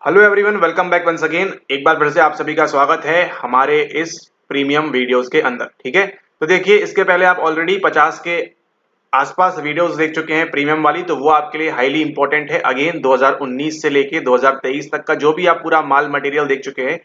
Hello everyone, welcome back once again. एक बार फिर से आप सभी का स्वागत है हमारे इस प्रीमियम वीडियोस के अंदर। ठीक है, तो देखिए इसके पहले आप ऑलरेडी 50 के आसपास वीडियोस देख चुके हैं प्रीमियम वाली, तो वो आपके लिए हाईली इंपॉर्टेंट है। अगेन 2019 से लेके 2023 तक का जो भी आप पूरा माल मटेरियल देख चुके हैं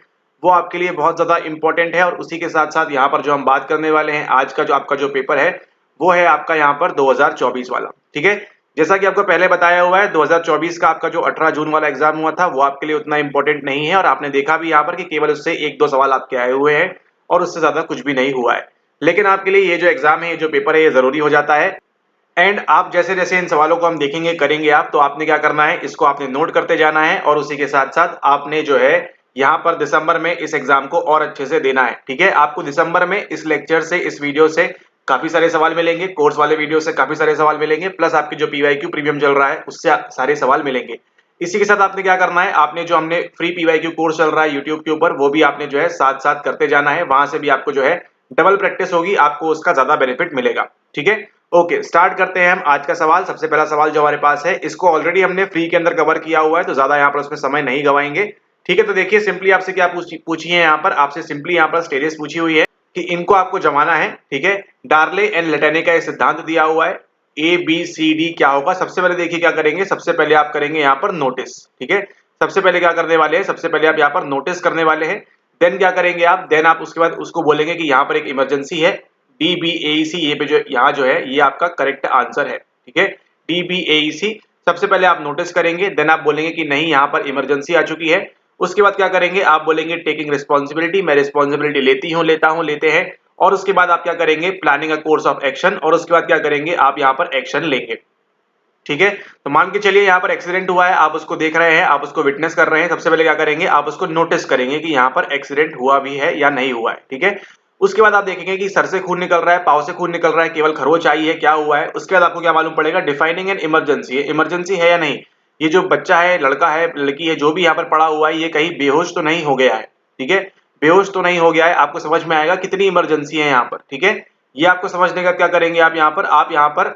वो आपके लिए बहुत ज्यादा इंपॉर्टेंट है। और उसी के साथ साथ यहाँ पर जो हम बात करने वाले हैं आज का जो आपका जो पेपर है वो है आपका यहाँ पर 2024 वाला। ठीक है, जैसा कि आपको पहले बताया हुआ है 2024 का आपका जो 18 जून वाला एग्जाम हुआ था वो आपके लिए उतना इंपॉर्टेंट नहीं है, और आपने देखा भी यहाँ पर कि केवल उससे एक दो सवाल आपके आए हुए हैं और उससे ज्यादा कुछ भी नहीं हुआ है। लेकिन आपके लिए ये जो एग्जाम है, ये जो पेपर है, ये जरूरी हो जाता है। एंड आप जैसे जैसे इन सवालों को हम देखेंगे करेंगे आप, तो आपने क्या करना है, इसको आपने नोट करते जाना है और उसी के साथ साथ आपने जो है यहाँ पर दिसंबर में इस एग्जाम को और अच्छे से देना है। ठीक है, आपको दिसंबर में इस लेक्चर से, इस वीडियो से काफी सारे सवाल मिलेंगे, कोर्स वाले वीडियो से काफी सारे सवाल मिलेंगे, प्लस आपके जो पीवाईक्यू प्रीमियम चल रहा है उससे सारे सवाल मिलेंगे। इसी के साथ आपने क्या करना है, आपने जो हमने फ्री पीवाईक्यू कोर्स चल रहा है यूट्यूब के ऊपर, वो भी आपने जो है साथ साथ करते जाना है। वहां से भी आपको जो है डबल प्रैक्टिस होगी, आपको उसका ज्यादा बेनिफिट मिलेगा। ठीक है, ओके, स्टार्ट करते हैं हम आज का सवाल। सबसे पहला सवाल जो हमारे पास है, इसको ऑलरेडी हमने फ्री के अंदर कवर किया हुआ है, तो ज्यादा यहाँ पर उसमें समय नहीं गवाएंगे। ठीक है, तो देखिए सिंपली आपसे क्या पूछी है यहाँ पर, आपसे सिंपली यहाँ पर स्टेरियस पूछी हुई है कि इनको आपको जमाना है। ठीक है, डार्ले एंड लेटेने का ये सिद्धांत दिया हुआ है, ए बी सी डी क्या होगा। सबसे पहले देखिए क्या करेंगे, सबसे पहले आप करेंगे यहाँ पर नोटिस। ठीक है, सबसे पहले क्या करने वाले हैं, सबसे पहले आप यहाँ पर नोटिस करने वाले हैं। देन क्या करेंगे आप, देन आप उसके बाद उसको बोलेंगे कि यहाँ पर एक इमरजेंसी है, DBAEC, ये पे जो यहाँ जो है ये आपका करेक्ट आंसर है। ठीक है, DBAEC सबसे पहले आप नोटिस करेंगे, देन आप बोलेंगे कि नहीं यहाँ पर इमरजेंसी आ चुकी है। उसके बाद क्या करेंगे, आप बोलेंगे टेकिंग रिस्पॉन्सिबिलिटी, मैं रिस्पॉन्सिबिलिटी लेती हूँ, लेता हूँ, लेते हैं। और उसके बाद आप क्या करेंगे, planning a course of action, और उसके बाद क्या करेंगे, आप यहाँ पर एक्शन लेंगे। ठीक है, तो मान के चलिए यहाँ पर एक्सीडेंट हुआ है, आप उसको देख रहे हैं, आप उसको विटनेस कर रहे हैं। सबसे पहले क्या करेंगे, आप उसको नोटिस करेंगे कि यहाँ पर एक्सीडेंट हुआ भी है या नहीं हुआ है। ठीक है, उसके बाद आप देखेंगे कि सर से खून निकल रहा है, पाँव से खून निकल रहा है, केवल खरोच आई है, क्या हुआ है। उसके बाद आपको क्या मालूम पड़ेगा, डिफाइनिंग एन इमरजेंसी, इमरजेंसी है या नहीं। ये जो बच्चा है, लड़का है, लड़की है, जो भी यहाँ पर पड़ा हुआ है, ये कहीं बेहोश तो नहीं हो गया है। ठीक है, बेहोश तो नहीं हो गया है। आपको समझ में आएगा कितनी इमरजेंसी है यहाँ पर। ठीक है, ये आपको समझने का क्या करेंगे, आप यहाँ पर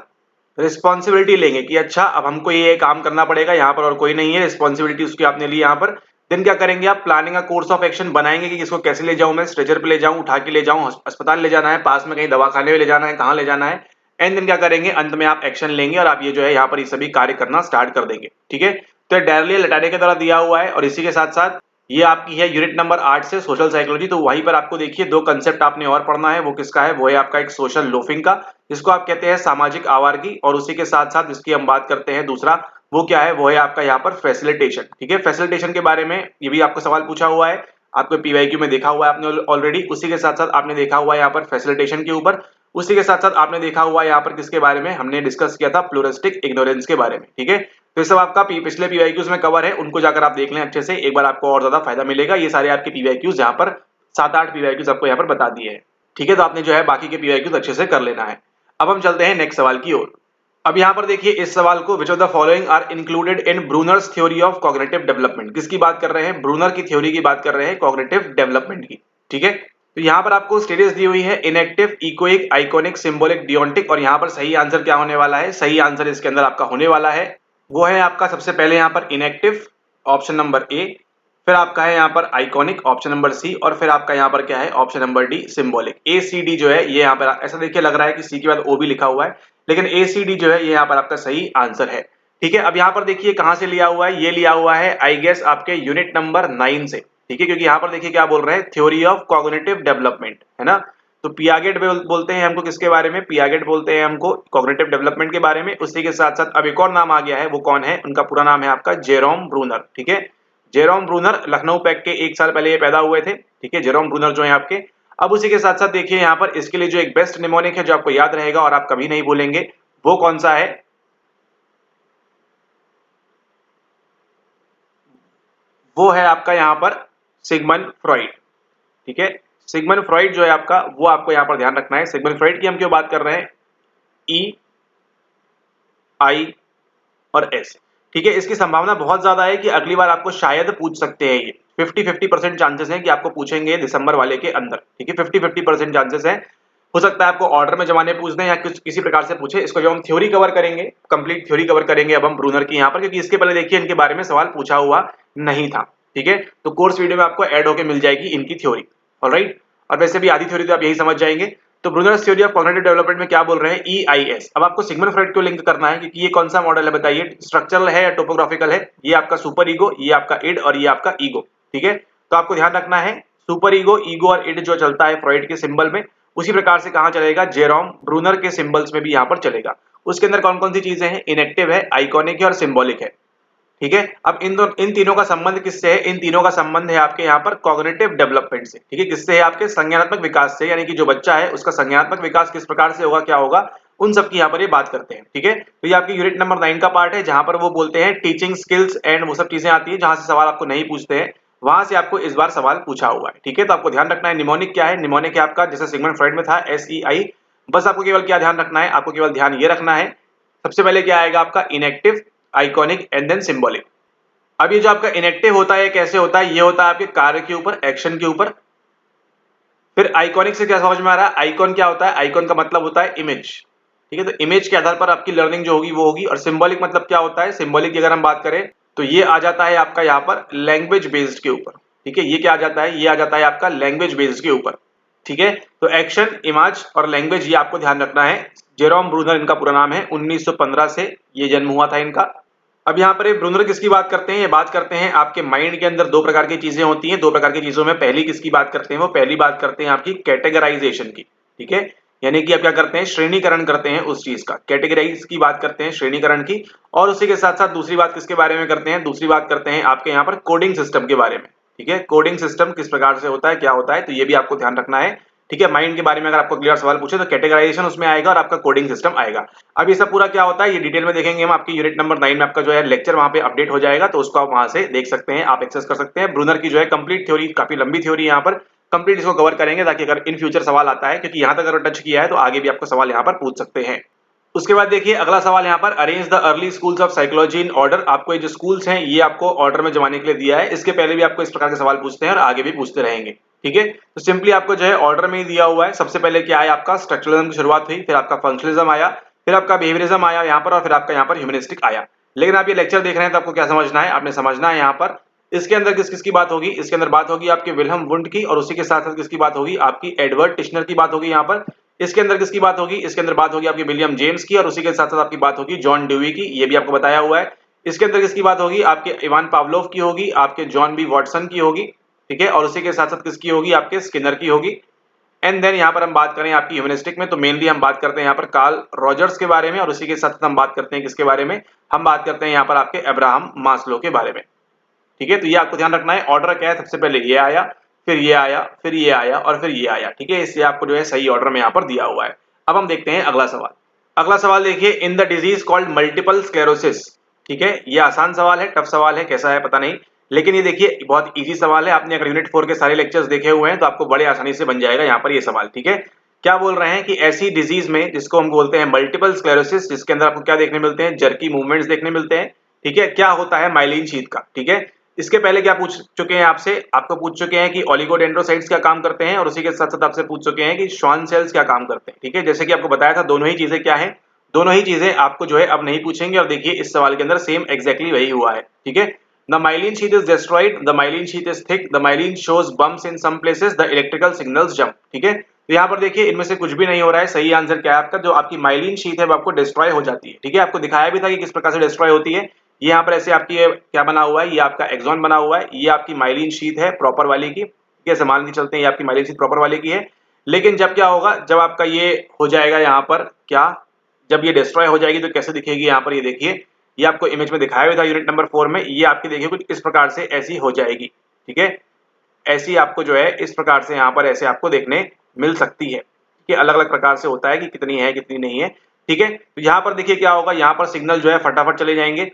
रिस्पॉन्सिबिलिटी लेंगे कि अच्छा अब हमको ये काम करना पड़ेगा, यहाँ पर और कोई नहीं है, रिस्पॉन्सिबिलिटी उसकी आपने ली यहाँ पर। देन क्या करेंगे, आप प्लानिंग का कोर्स ऑफ एक्शन बनाएंगे कि इसको कैसे ले जाऊं, मैं स्ट्रेचर पे ले जाऊं, उठा के ले जाऊं, अस्पताल ले जाना है, पास में कहीं दवाखाने में ले जाना है, कहाँ ले जाना है। एंड देन क्या करेंगे, अंत में आप एक्शन लेंगे और आप ये जो है यहाँ पर ये सभी कार्य करना स्टार्ट कर देंगे। ठीक है, तो डायरली लटाने के द्वारा दिया हुआ है। और इसी के साथ साथ ये आपकी है यूनिट नंबर 8 से सोशल साइकोलॉजी। तो वहीं पर आपको देखिए दो कंसेप्ट आपने और पढ़ना है, वो किसका है, वो है आपका एक सोशल लोफिंग का, जिसको आप कहते हैं सामाजिक आवारगी। और उसी के साथ साथ जिसकी हम बात करते हैं दूसरा, वो क्या है, वो है आपका यहाँ पर फैसिलिटेशन। ठीक है, फैसिलिटेशन के बारे में ये भी आपको सवाल पूछा हुआ है, आपको पीवाईक्यू में देखा हुआ है आपने ऑलरेडी। उसी के साथ साथ आपने देखा हुआ है यहाँ पर फैसिलिटेशन के ऊपर। उसी के साथ साथ आपने देखा हुआ है यहाँ पर किसके बारे में, हमने डिस्कस किया था प्लूरिस्टिक इग्नोरेंस के बारे में। ठीक है, तो ये सब आपका पिछले पीवाईक्यूज में कवर है, उनको जाकर आप देख लें अच्छे से, एक बार आपको और ज्यादा फायदा मिलेगा। ये सारे आपके पीवाईक्यूज यहाँ पर 7-8 पीवाईक्यूज आपको यहाँ पर बता दिए हैं। ठीक है, तो आपने जो है बाकी के पीवाईक्यूज अच्छे से कर लेना है। अब हम चलते हैं नेक्स्ट सवाल की ओर। अब यहाँ पर देखिए इस सवाल को, which of the following are included in Bruner's theory of cognitive development, किसकी बात कर रहे हैं, ब्रूनर की थ्योरी की बात कर रहे हैं, कॉग्निटिव डेवलपमेंट की। ठीक है, तो यहाँ पर आपको स्टेटस दी हुई है इनएक्टिव, इकोइक, आइकोनिक, सिंबॉलिक, डियोंटिक। और यहाँ पर सही आंसर क्या होने वाला है, सही आंसर इसके अंदर आपका होने वाला है वो है आपका सबसे पहले यहाँ पर इनएक्टिव, ऑप्शन नंबर ए, फिर आपका है यहाँ पर आइकॉनिक, ऑप्शन नंबर सी, और फिर आपका यहाँ पर क्या है, ऑप्शन नंबर डी, सिंबॉलिक। ए सी डी जो है ये यहाँ पर ऐसा देखिए लग रहा है कि सी के बाद ओ भी लिखा हुआ है, लेकिन ए सी डी जो है ये यहाँ पर आपका सही आंसर है। ठीक है, अब यहाँ पर देखिए कहाँ से लिया हुआ है, ये लिया हुआ है आई गेस आपके यूनिट नंबर 9 से। ठीक है, क्योंकि यहाँ पर देखिए क्या बोल रहे हैं, थ्योरी ऑफ कॉग्निटिव डेवलपमेंट, है ना। तो पियागेट बोलते हैं हमको, किसके बारे में, पियागेट बोलते हैं हमको कॉग्निटिव डेवलपमेंट के बारे में। उसी के साथ साथ अब एक और नाम आ गया है, वो कौन है, उनका पूरा नाम है आपका जेरोम ब्रूनर। ठीक है, जेरोम ब्रूनर लखनऊ पैक्ट के 1 साल पहले ये पैदा हुए थे। ठीक है, जेरोम ब्रूनर जो है आपके। अब उसी के साथ साथ देखिए यहाँ पर इसके लिए जो एक बेस्ट निमोनिक है जो आपको याद रहेगा और आप कभी नहीं भूलेंगे, वो कौन सा है, वो है आपका यहाँ पर सिगमंड फ्रॉइड। ठीक है, सिगमंड फ्रॉइड जो है आपका, वो आपको यहाँ पर ध्यान रखना है। सिगमंड फ्रॉइड की हम क्यों बात कर रहे हैं, ई, आई और एस। ठीक है, इसकी संभावना बहुत ज्यादा है कि अगली बार आपको शायद पूछ सकते हैं, ये 50-50% चांसेस हैं कि आपको पूछेंगे दिसंबर वाले के अंदर। ठीक है, 50-50% चांसेस है। हो सकता है आपको ऑर्डर में जमाने पूछ दें या कुछ किसी प्रकार से पूछे। इसको जो हम थ्योरी कवर करेंगे, कंप्लीट थ्योरी कवर करेंगे अब हम ब्रूनर की यहाँ पर, क्योंकि इसके पहले देखिए इनके बारे में सवाल पूछा हुआ नहीं था। ठीक है, तो कोर्स वीडियो में आपको ऐड होकर मिल जाएगी इनकी थ्योरी। ऑलराइट, और वैसे भी आधी थ्योरी तो आप यही समझ जाएंगे। तो Brunner's theory of cognitive development में क्या बोल रहे हैं, EIS। अब आपको सिगमंड फ्रॉइड को लिंक करना है, क्योंकि ये कौन सा मॉडल है बताइए, स्ट्रक्चरल है या टोपोग्राफिकल है। ये आपका सुपर ईगो, ये आपका इड और ये आपका ईगो। ठीक है, तो आपको ध्यान रखना है सुपर ईगो, ईगो और इड जो चलता है फ्रॉइड के सिंबल में, उसी प्रकार से कहां चलेगा, जेरोम ब्रूनर के सिंबल्स में भी यहां पर चलेगा। उसके अंदर कौन कौन सी चीजें हैं, इनेक्टिव है, आइकॉनिक है और सिंबॉलिक है। ठीक है, अब इन तीनों का संबंध किससे है, इन तीनों का संबंध है आपके यहाँ पर कॉग्निटिव डेवलपमेंट से। ठीक है, किससे है, आपके संज्ञानात्मक विकास से, यानी कि जो बच्चा है उसका संज्ञानात्मक विकास किस प्रकार से होगा, क्या होगा, उन सब की यहाँ पर ये बात करते हैं। ठीक है, तो ये आपकी यूनिट नंबर 9 का पार्ट है, जहां पर वो बोलते हैं टीचिंग स्किल्स एंड वो सब चीजें आती है, जहां से सवाल आपको नहीं पूछते हैं, वहां से आपको इस बार सवाल पूछा हुआ है। ठीक है, तो आपको ध्यान रखना है निमोनिक क्या है, निमोनिक है आपका जैसे सिगमंड फ्रॉइड में था SEI। बस आपको केवल क्या ध्यान रखना है, आपको केवल ध्यान ये रखना है, सबसे पहले क्या आएगा आपका enactive, iconic and then symbolic. अब ये जो आपका इनेक्टिव होता है कैसे होता है, ये होता है आपके कार्य के ऊपर, एक्शन के ऊपर। फिर आइकॉनिक से क्या समझ में आ रहा है, आइकॉन क्या होता है, आइकॉन का मतलब होता है इमेज। ठीक है, तो इमेज के आधार पर आपकी लर्निंग जो होगी वो होगी। और सिंबॉलिक मतलब क्या होता है, सिंबॉलिक की अगर हम बात करें तो ये आ जाता है आपका यहाँ पर लैंग्वेज बेस्ड के ऊपर। ठीक है, ये क्या आ जाता है, ये आ जाता है आपका लैंग्वेज बेस्ड के ऊपर। ठीक है, तो एक्शन, इमेज और लैंग्वेज ये आपको ध्यान रखना है। जेरोम ब्रूनर इनका पूरा नाम है, 1915 से ये जन्म हुआ था इनका। अब यहाँ पर ब्रूनर किसकी बात करते हैं, ये बात करते हैं आपके माइंड के अंदर दो प्रकार की चीजें होती हैं। दो प्रकार की चीजों में पहली किसकी बात करते हैं, वो पहली बात करते हैं आपकी कैटेगराइजेशन की। ठीक है, यानी कि आप क्या करते हैं, श्रेणीकरण करते हैं उस चीज का, कैटेगराइज की बात करते हैं, श्रेणीकरण की। और उसी के साथ साथ दूसरी बात किसके बारे में करते हैं, दूसरी बात करते हैं आपके यहाँ पर कोडिंग सिस्टम के बारे में। ठीक है, कोडिंग सिस्टम किस प्रकार से होता है, क्या होता है, तो ये भी आपको ध्यान रखना है। ठीक है, माइंड के बारे में अगर आपको क्लियर सवाल पूछे तो कैटेगराइजेशन उसमें आएगा और आपका कोडिंग सिस्टम आएगा। अब ये सब पूरा क्या होता है ये डिटेल में देखेंगे हम, आपकी यूनिट नंबर 9 में आपका जो है लेक्चर वहां पे अपडेट हो जाएगा, तो उसको आप वहां से देख सकते हैं, आप एक्सेस कर सकते हैं। ब्रूनर की जो है कंप्लीट थ्योरी, काफी लंबी थ्योरी यहाँ पर कंप्लीट इसको कवर करेंगे, ताकि अगर इन फ्यूचर सवाल आता है, क्योंकि यहाँ तक अगर टच किया है तो आगे भी आपको सवाल यहाँ पर पूछ सकते हैं। उसके बाद देखिए अगला सवाल यहाँ पर, arrange the early schools of psychology in order. आपको ये जो स्कूल्स हैं ये आपको ऑर्डर में जमाने के लिए दिया है। इसके पहले भी आपको इस प्रकार के सवाल पूछते हैं और आगे भी पूछते रहेंगे। ठीक है, तो सिंपली आपको जो है ऑर्डर में ही दिया हुआ है। सबसे पहले क्या आया आपका, स्ट्रक्चरलिज्म की शुरुआत हुई, फिर आपका फंक्शनलिज्म आया, फिर आपका बिहेवियरिज्म आया यहाँ पर, और फिर आपका यहाँ पर ह्यूमनिस्टिक आया। लेकिन आप ये लेक्चर देख रहे हैं तो आपको क्या समझना है, आपने समझना है यहाँ पर इसके अंदर किस किस की बात होगी। इसके अंदर बात होगी आपके विल्हम वुंड की, और उसी के साथ साथ किसकी बात होगी, आपकी एडवर्ड टिश्नर की बात होगी यहाँ पर। इसके अंदर किसकी बात होगी, इसके अंदर बात होगी आपकी विलियम जेम्स की, और उसी के साथ साथ आपकी बात होगी जॉन ड्यूई की, ये भी आपको बताया हुआ है। इसके अंदर किसकी बात होगी, आपके इवान पावलोव की होगी, आपके जॉन बी वॉटसन की होगी। ठीक है, और उसी के साथ साथ किसकी होगी, आपके स्किनर की होगी। एंड देन यहाँ पर हम बात करें आपकी ह्यूमनिस्टिक में, तो मेनली हम बात करते हैं यहाँ पर कार्ल रॉजर्स के बारे में, और उसी के साथ साथ हम बात करते हैं किसके बारे में, हम बात करते हैं यहाँ पर आपके अब्राहम मास्लो के बारे में। ठीक है, तो ये आपको ध्यान रखना है। ऑर्डर क्या है, सबसे पहले ये आया, फिर ये आया, फिर ये आया और फिर ये आया। ठीक है, इससे आपको जो है सही ऑर्डर में यहाँ पर दिया हुआ है। अब हम देखते हैं अगला सवाल। अगला सवाल देखिए, in the disease called multiple sclerosis. ठीक है, ये आसान सवाल है, टफ सवाल है, कैसा है पता नहीं, लेकिन ये देखिए बहुत इजी सवाल है। आपने अगर यूनिट 4 के सारे लेक्चर्स देखे हुए हैं तो आपको बड़े आसानी से बन जाएगा यहाँ पर ये सवाल। ठीक है, क्या बोल रहे हैं कि ऐसी डिजीज में जिसको हम बोलते हैं मल्टीपल स्क्लेरोसिस, जिसके अंदर आपको क्या देखने मिलते हैं, जर्की मूवमेंट्स देखने मिलते हैं। ठीक है, क्या होता है माइलिन शीथ का। ठीक है, इसके पहले क्या पूछ चुके हैं आपसे, आपको पूछ चुके हैं कि ओलिगोडेंड्रोसाइट्स क्या काम करते हैं, और उसी के साथ साथ आपसे पूछ चुके हैं कि श्वान सेल्स क्या काम करते हैं। ठीक है, जैसे कि आपको बताया था दोनों ही चीजें क्या है, दोनों ही चीजें आपको जो है अब नहीं पूछेंगे, और देखिए इस सवाल के अंदर सेम एग्जैक्टली वही हुआ है। ठीक है, the myelin sheath is destroyed, the myelin sheath is thick, the myelin shows bumps in some places, the electrical signals jump. ठीक है, तो यहाँ पर देखिए इनमें से कुछ भी नहीं हो रहा है। सही आंसर क्या है आपका, जो आपकी माइलिन शीथ है वो आपको डिस्ट्रॉय हो जाती है। ठीक है, आपको दिखाया भी था कि किस प्रकार से डिस्ट्रॉय होती है। ये यहाँ पर ऐसे आपकी क्या बना हुआ है, ये आपका एक्सॉन बना हुआ है, ये आपकी माइलिन शीथ है प्रॉपर वाली की। ठीक है, मान के चलते हैं ये आपकी माइलिन शीथ प्रॉपर वाली की है। लेकिन जब क्या होगा, जब आपका ये हो जाएगा यहाँ पर क्या, जब ये डिस्ट्रॉय हो जाएगी तो कैसे दिखेगी, यहाँ पर ये देखिए, ये आपको इमेज में दिखाया हुआ था यूनिट नंबर 4 में। ये आपकी देखिए कुछ इस प्रकार से ऐसी हो जाएगी। ठीक है, ऐसी आपको जो है इस प्रकार से यहाँ पर ऐसे आपको देखने मिल सकती है। ठीक है, अलग अलग प्रकार से होता है कि कितनी है कितनी नहीं है। ठीक है, तो यहाँ पर देखिए क्या होगा, यहाँ पर सिग्नल जो है फटाफट चले जाएंगे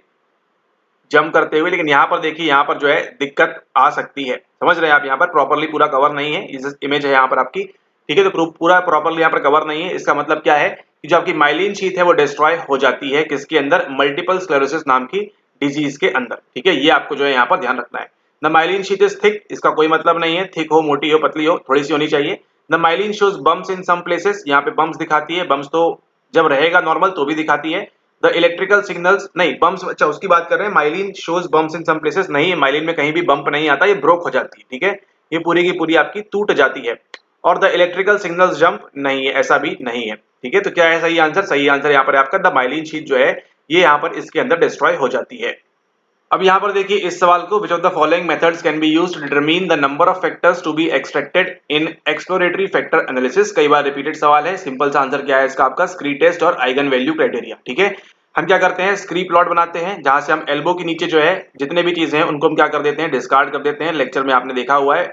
जंप करते हुए, लेकिन यहाँ पर देखिए यहाँ पर जो है दिक्कत आ सकती है। समझ रहे हैं आप, यहाँ पर प्रॉपर्ली पूरा कवर नहीं है, इमेज है यहाँ पर आपकी। ठीक है, तो पूरा प्रॉपर्ली यहाँ पर कवर नहीं है। इसका मतलब क्या है कि जो आपकी माइलिन शीथ है वो डिस्ट्रॉय हो जाती है किसके अंदर, मल्टीपल स्क्लेरोसिस नाम की डिजीज के अंदर। ठीक है, ये आपको जो है यहाँ पर ध्यान रखना है। The myelin sheath is thick, इसका कोई मतलब नहीं है थिक हो, मोटी हो, पतली हो, थोड़ी सी होनी चाहिए। The myelin shows bumps in some places, यहाँ पे बम्प्स दिखाती है, बम्प्स तो जब रहेगा नॉर्मल तो भी दिखाती है। द इलेक्ट्रिकल सिग्नल्स, नहीं बम्प्स, अच्छा उसकी बात कर रहे हैं, myelin shows bumps in some places नहीं है, माइलिन में कहीं भी बम्प नहीं आता, ये ब्रोक हो जाती है, ठीक है, ये पूरी की पूरी आपकी टूट जाती है। और द इलेक्ट्रिकल सिग्नल्स जंप नहीं है, ऐसा भी नहीं है, ठीक है। तो क्या है सही आंसर? सही आंसर यहाँ पर आपका द माइलिन शीट जो है ये यहाँ पर इसके अंदर डिस्ट्रॉय हो जाती है। अब यहाँ पर देखिए इस सवाल को, which of the following methods can be used to determine the number of factors to be extracted in exploratory factor analysis. कई बार रिपीटेड सवाल है। सिंपल सा आंसर क्या है इसका आपका? स्क्री टेस्ट और आइगन वैल्यू क्राइटेरिया, ठीक है। हम क्या करते हैं, स्क्री प्लॉट बनाते हैं जहां से हम एल्बो के नीचे जो है जितने भी चीजें हैं उनको हम क्या कर देते हैं, डिस्कार्ड कर देते हैं। लेक्चर में आपने देखा हुआ है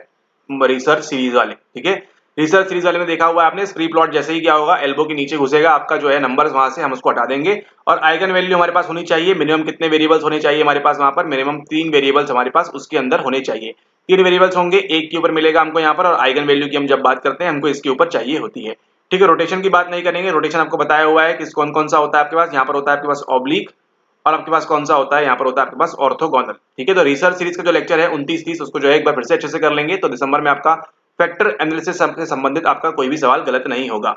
रिसर्च सीरीज वाले, ठीक है, रिसर्च सीरीज वाले में देखा हुआ है आपने, स्क्री प्लॉट जैसे ही क्या होगा, एल्बो के नीचे घुसेगा आपका जो है नंबर्स, वहां से हम उसको हटा देंगे। और आइगन वैल्यू हमारे पास होनी चाहिए, मिनिमम कितने वेरिएबल्स होने चाहिए हमारे पास? वहां पर मिनिमम 3 वेरिएबल्स हमारे पास उसके अंदर होने चाहिए। 3 वेरिएबल्स होंगे, एक के ऊपर मिलेगा हमको यहाँ पर, और आइगन वैल्यू की हम जब बात करते हैं हमको इसके ऊपर चाहिए होती है, ठीक है। रोटेशन की बात नहीं करेंगे, रोटेशन आपको बताया हुआ है कि कौन कौन सा होता है आपके पास। यहाँ पर होता है आपके पास ऑब्लिक, और आपके पास कौन सा होता है, यहाँ पर होता है आपके पास ऑर्थोगोनल, ठीक है। तो रिसर्च सीरीज का जो लेक्चर है 29-30 उसको जो है एक बार फिर से अच्छे से कर लेंगे, तो दिसंबर में आपका फैक्टर एनालिसिस से संबंधित आपका कोई भी सवाल गलत नहीं होगा।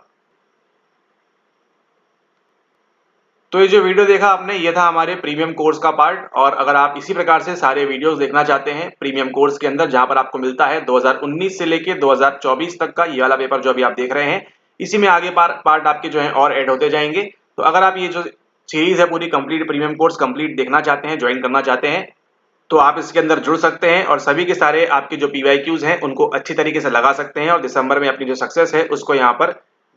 तो ये जो वीडियो देखा आपने, ये था हमारे प्रीमियम कोर्स का पार्ट। और अगर आप इसी प्रकार से सारे वीडियोस देखना चाहते हैं प्रीमियम कोर्स के अंदर, जहां पर आपको मिलता है 2019 से लेके 2024 तक का ये वाला पेपर जो अभी आप देख रहे हैं, इसी में आगे पार्ट आपके जो है और ऐड होते जाएंगे। तो अगर आप ये जो सीरीज है पूरी कंप्लीट प्रीमियम कोर्स कंप्लीट देखना चाहते हैं, ज्वाइन करना चाहते हैं, तो आप इसके अंदर जुड़ सकते हैं और सभी के सारे आपके जो पीवाईक्यूज हैं उनको अच्छी तरीके से लगा सकते हैं, और दिसंबर में अपनी जो सक्सेस है उसको यहाँ पर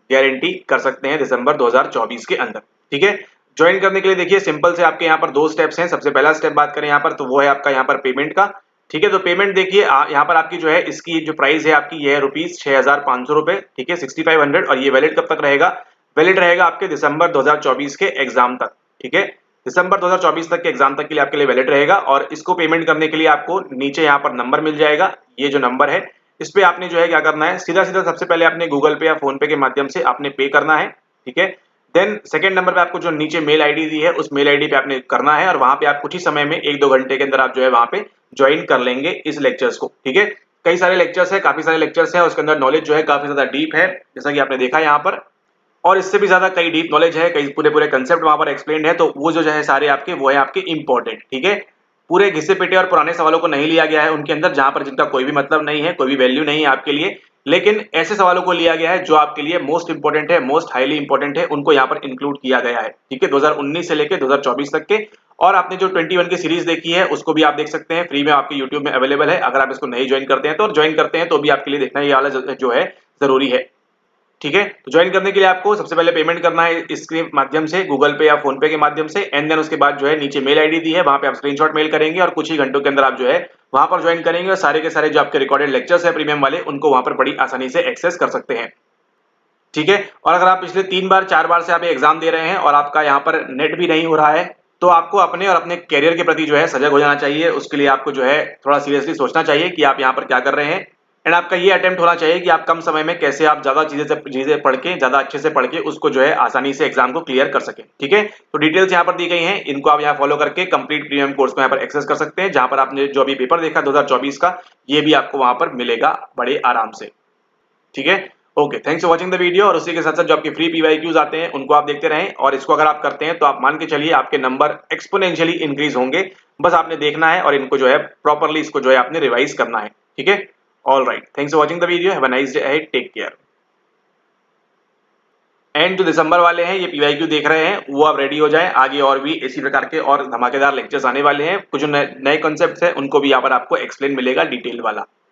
गारंटी कर सकते हैं दिसंबर 2024 के अंदर, ठीक है। ज्वाइन करने के लिए देखिए सिंपल से आपके यहाँ पर 2 स्टेप्स हैं। सबसे पहला स्टेप बात करें यहाँ पर, तो वो है आपका यहाँ पर पेमेंट का, ठीक है। तो पेमेंट देखिए यहाँ पर आपकी जो है इसकी जो प्राइस है आपकी ये है ₹6,500 रुपए, ठीक है, 6500। और ये वैलिड कब तक रहेगा? वैलिड रहेगा आपके दिसंबर 2024 के एग्जाम तक, ठीक है। दिसंबर 2024 तक के एग्जाम तक के लिए आपके लिए वैलिड रहेगा। और इसको पेमेंट करने के लिए आपको नीचे यहाँ पर नंबर मिल जाएगा, ये जो नंबर है इस पे आपने जो है क्या करना है, सीधा सीधा सबसे पहले आपने गूगल पे या फोन पे के माध्यम से आपने पे करना है, ठीक है। देन सेकंड नंबर पे आपको जो नीचे मेल आईडी दी है उस मेल आईडी पे आपने करना है, और वहां पे आप कुछ ही समय में 1-2 घंटे के अंदर आप जो है वहां पे ज्वाइन कर लेंगे इस लेक्चर्स को, ठीक है। कई सारे लेक्चर्स है, काफी सारे लेक्चर्स है, उसके अंदर नॉलेज जो है काफी ज्यादा डीप है, जैसा कि आपने देखा यहाँ पर, और इससे भी ज्यादा कई डीप नॉलेज है, कई पूरे पूरे कंसेप्ट वहां पर एक्सप्लेन है। तो वो जो है सारे आपके वो है आपके इंपॉर्टेंट, ठीक है। पूरे घिसे पिटे और पुराने सवालों को नहीं लिया गया है उनके अंदर, जहां पर जिनका कोई भी मतलब नहीं है, कोई भी वैल्यू नहीं है आपके लिए, लेकिन ऐसे सवालों को लिया गया है जो आपके लिए मोस्ट इंपॉर्टेंट है, मोस्ट हाईली इंपॉर्टेंट है, उनको यहाँ पर इंक्लूड किया गया है, ठीक है, 2019 से लेकर 2024 तक के। और आपने जो 21 की सीरीज देखी है उसको भी आप देख सकते हैं, फ्री में आपके यूट्यूब में अवेलेबल है। अगर आप इसको नहीं ज्वाइन करते हैं तो, और ज्वाइन करते हैं तो भी आपके लिए देखना ये वाला जो है जरूरी है, ठीक है। तो ज्वाइन करने के लिए आपको सबसे पहले पेमेंट करना है इसके माध्यम से, गूगल पे या फोन पे के माध्यम से, एंड देन उसके बाद जो है नीचे मेल आईडी दी है वहां पे आप स्क्रीनशॉट मेल करेंगे, और कुछ ही घंटों के अंदर आप जो है वहां पर ज्वाइन करेंगे, और सारे के सारे जो आपके रिकॉर्डेड लेक्चर्स है प्रीमियम वाले उनको वहां पर बड़ी आसानी से एक्सेस कर सकते हैं, ठीक है। और अगर आप पिछले 3 बार 4 बार से आप एग्जाम दे रहे हैं और आपका यहाँ पर नेट भी नहीं हो रहा है, तो आपको अपने और अपने कैरियर के प्रति जो है सजग हो जाना चाहिए। उसके लिए आपको जो है थोड़ा सीरियसली सोचना चाहिए कि आप यहाँ पर क्या कर रहे हैं, एंड आपका ये अटेम्प्ट होना चाहिए कि आप कम समय में कैसे आप ज्यादा चीजें पढ़ के, ज्यादा अच्छे से पढ़ के उसको जो है आसानी से एग्जाम को क्लियर कर सके, ठीक है। तो डिटेल्स यहाँ पर दी गई हैं, इनको आप यहाँ फॉलो करके कंप्लीट प्रीमियम कोर्स को यहाँ पर एक्सेस कर सकते हैं, जहां पर आपने जो अभी पेपर देखा 2024 का, ये भी आपको वहां पर मिलेगा बड़े आराम से, ठीक है। Okay, thanks for watching the video. और उसी के साथ साथ जो आपके फ्री पीवाईक्यूज आते हैं उनको आप देखते रहें, और इसको अगर आप करते हैं तो आप मान के चलिए आपके नंबर एक्सपोनेंशियली इंक्रीज होंगे। बस आपने देखना है और इनको जो है प्रॉपर्ली इसको जो है आपने रिवाइज करना है, ठीक है। All right, thanks for watching the video, have a nice day ahead, take care. And जो दिसंबर वाले हैं ये पीवाईक्यू देख रहे हैं वो आप रेडी हो जाएं, आगे और भी इसी प्रकार के और धमाकेदार लेक्चर्स आने वाले हैं। कुछ नए कॉन्सेप्ट्स हैं उनको भी यहाँ पर आपको एक्सप्लेन मिलेगा डिटेल वाला।